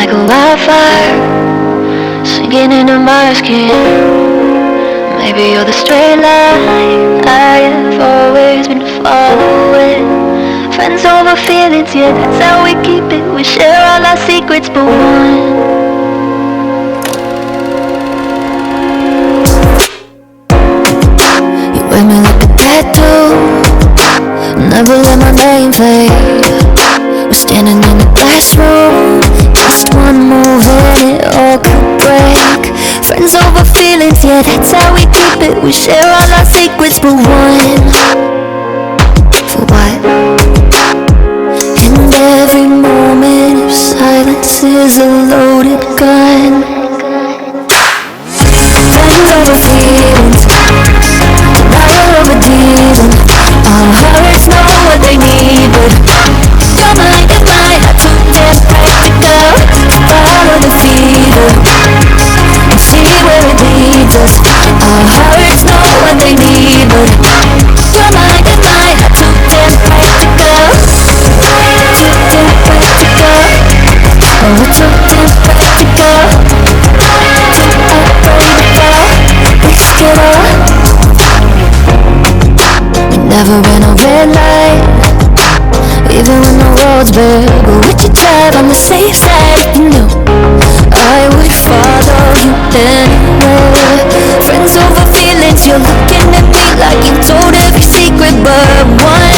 like a wildfire, sinking into my skin. Maybe you're the straight line I have always been following. Friends over feelings, yeah, that's how we keep it. We share all our secrets but one. You wear me like a tattoo, never let my name fade. We're standing in the classroom, just one move and it all could break. Friends over feelings, yeah, that's how we keep it. We share all our secrets but one. For what? And every moment of silence is a loaded gun. Friends over feelings, denial over dealing. Our hearts know what they need, but your mind and mine are too damn practical. Follow the fever and see where it leads us. Our hearts know what they need, but your mind and mine are too damn practical. Too damn practical. Oh, we're too damn practical. Too unbreakable. Risk it all. We never ran a red light, even when the road's bare. But with your drive on the safe side, you know I would follow you anywhere. Friends over feelings, you're looking at me like you told every secret but one.